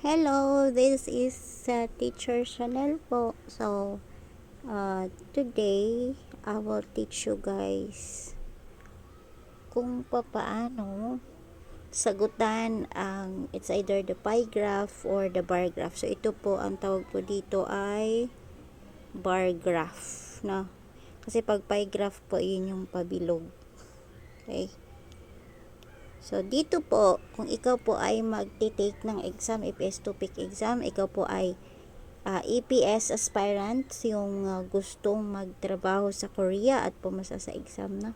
Hello, this is Teacher Chanel po. Today, I will teach you guys kung paano sagutan ang it's either the pie graph or the bar graph. So, ito po, ang tawag po dito ay bar graph, no? Kasi pag pie graph po, yun yung pabilog. Okay? So, dito po, kung ikaw po ay magti-take ng exam, EPS topic exam, ikaw po ay EPS aspirant, yung gustong magtrabaho sa Korea at pumasa sa exam, no?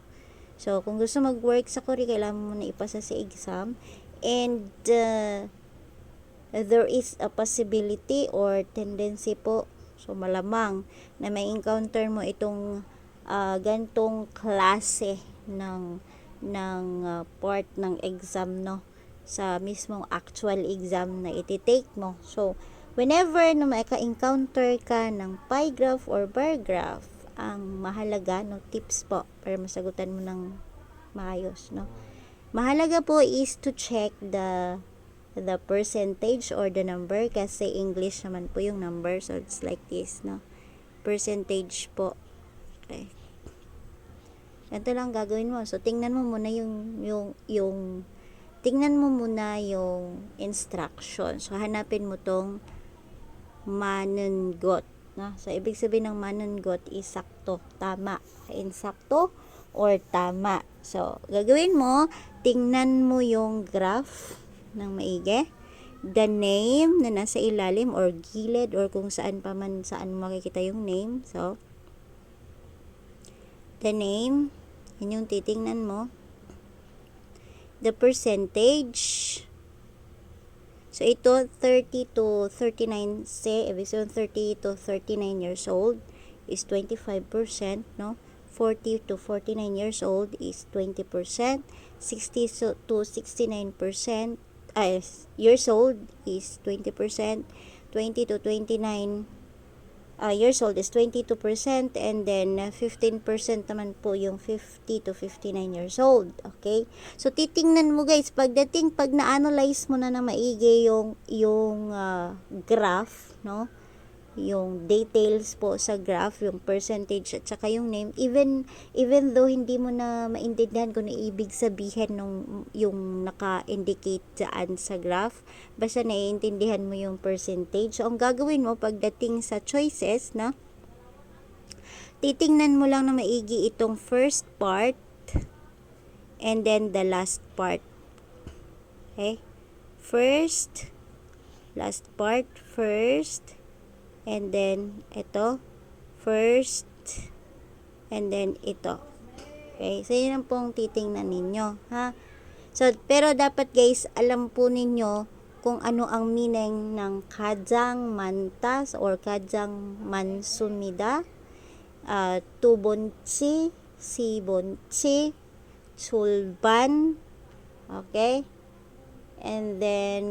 So, kung gusto mag-work sa Korea, kailangan mo na ipasa sa exam. And, there is a possibility or tendency po, so malamang, na may encounter mo itong gantong klase ng part ng exam, no, sa mismong actual exam na iti-take mo. So whenever na maka-encounter ka ng pie graph or bar graph, ang mahalaga, no, tips po para masagutan mo ng maayos, no, mahalaga po is to check the percentage or the number, kasi English naman po yung number, so it's like this, no, percentage po. Okay, ganito lang gagawin mo. So, tingnan mo muna tingnan mo muna yung instruction. So, hanapin mo tong manunggot. No? So, ibig sabihin ng manunggot is sakto, tama. Insakto or tama. So, gagawin mo, tingnan mo yung graph ng maigi. The name na nasa ilalim or gilid or kung saan pa man, saan mo makikita yung name. So, the name, yun yung titingnan mo. The percentage, so ito 30 to 39, say ibig sabihin 30 to 39 years old is 25%, no, 40 to 49 years old is 20%, 60 to 69% years old is 20%, 20 to 29 years old is 22%, and then 15% naman po yung 50 to 59 years old. Okay? So, titingnan mo guys, pag na-analyze mo na maigi yung graph, no? Yung details po sa graph, yung percentage at saka yung name, even though hindi mo na maintindihan kung ano ibig sabihin yung naka-indicate dyan sa graph, basta naiintindihan mo yung percentage. So, ang gagawin mo pagdating sa choices, na titingnan mo lang na maigi itong first part and then the last part. Okay? First, last part, first, and then ito, first, and then ito. Okay, so yun ang pong titingnan ninyo, ha? So, pero dapat guys, alam po ninyo kung ano ang meaning ng kajang mantas or kajang mansumida, tubonchi, sibonchi, chulban, okay? And then,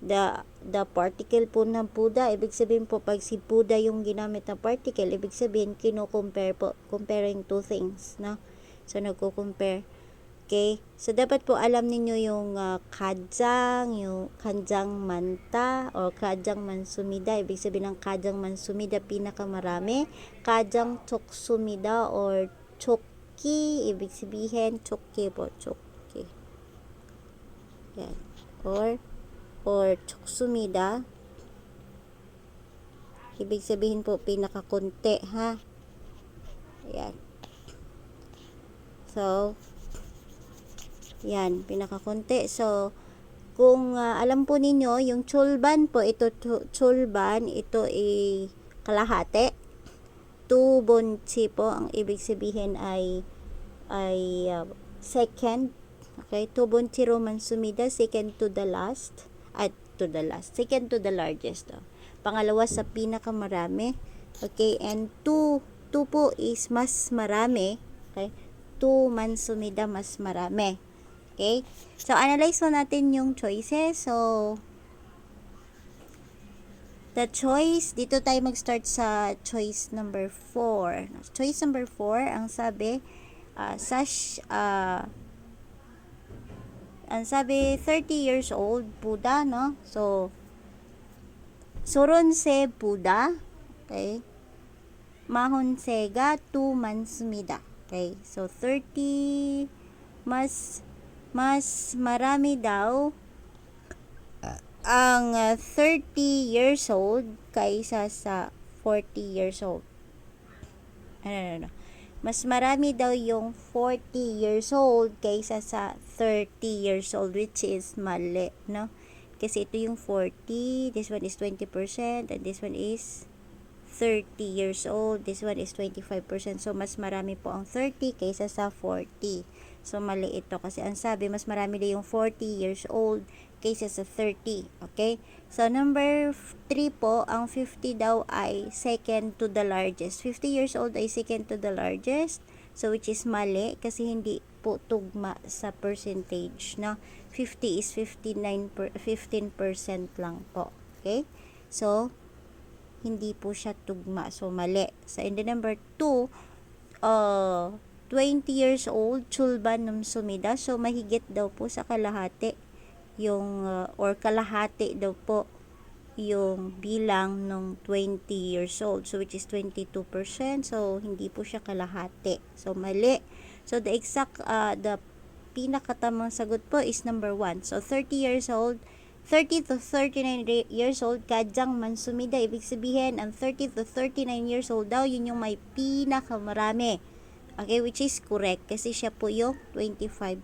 the particle po ng Buddha, ibig sabihin po pag si Buddha yung ginamit na particle, ibig sabihin kino-compare po, comparing two things, no? So nagko-compare. Okay? So dapat po alam ninyo yung yung kajang manta or kajang mansumida. Ibig sabihin ng kajang mansumida pinakamarami, kajang choksumida or chokki, ibig sabihin chokki po, chokki. Yan. Or choksumida, ibig sabihin po pinakakunti, ha? Ayan. So, yan, pinakakunti. So, kung alam po ninyo, yung chulban po, ito chulban, ito ay kalahati. Tubonchi po, ang ibig sabihin ay second. Okay, tubonchi Roman sumida, second to the last. Second to the largest. Pangalawa sa pinakamarami. Okay, and 2 po is mas marami. Okay, 2 mansumida, mas marami. Okay, so analyze mo natin yung choices. So, the choice, dito tayo mag-start sa choice number 4. Choice number 4, ang sabi, Ang sabi, 30 years old, Buddha, no? So, Soronse Buddha, okay? Mahonsega 2 mansumida. Okay? So, 30, mas marami daw ang 30 years old kaysa sa 40 years old. No. Mas marami daw yung 40 years old kaysa sa 30 years old, which is mali, no? Kasi ito yung 40, this one is 20%, and this one is 30 years old, this one is 25%. So, mas marami po ang 30 kaysa sa 40. So, mali ito kasi ang sabi, mas marami daw yung 40 years old kaysa sa 30. Okay? So, number 3 po, ang 50 daw ay second to the largest. 50 years old ay second to the largest. So, which is mali kasi hindi po tugma sa percentage, no? 50 is 15% lang po. Okay? So, hindi po siya tugma. So, mali. So, in the number 2, 20 years old, Chulban nung sumida. So, mahigit daw po sa kalahati yung, or kalahati daw po yung bilang nung 20 years old. So, which is 22%. So, hindi po siya kalahati. So, mali. So, the pinakatamang sagot po is number 1. So, 30 years old, 30 to 39 years old, kadyang mansumida. Ibig sabihin, ang 30 to 39 years old daw, yun yung may pinakamarami. Okay, which is correct. Kasi siya po yung 25%.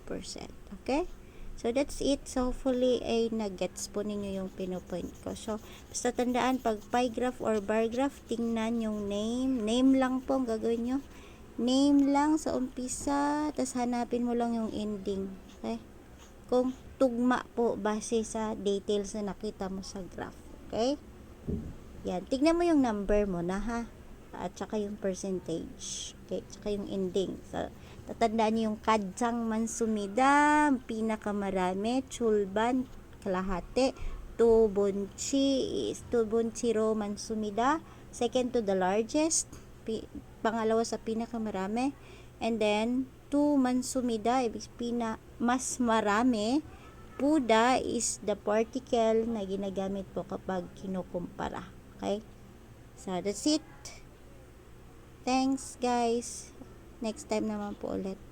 Okay? So, that's it. So, hopefully, ay nag-gets po ninyo yung pinopoint ko. So, basta tandaan, pag pie graph or bar graph, tingnan yung name. Name lang po ang gagawin nyo. Name lang sa umpisa, tas hanapin mo lang yung ending. Okay? Kung tugma po base sa details na nakita mo sa graph. Okay? Yan. Tignan mo yung number mo na, ha? At saka yung percentage. Okay? Saka yung ending. So, tatandaan nyo yung kadyang mansumida, pinakamarami, chulban, kalahati, tubonchiro mansumida, second to the largest, pangalawa sa pinakamarami, and then, 2 mansumida, mas marami. Buddha is the particle na ginagamit po kapag kinukumpara. Okay? So, that's it. Thanks, guys. Next time naman po ulit.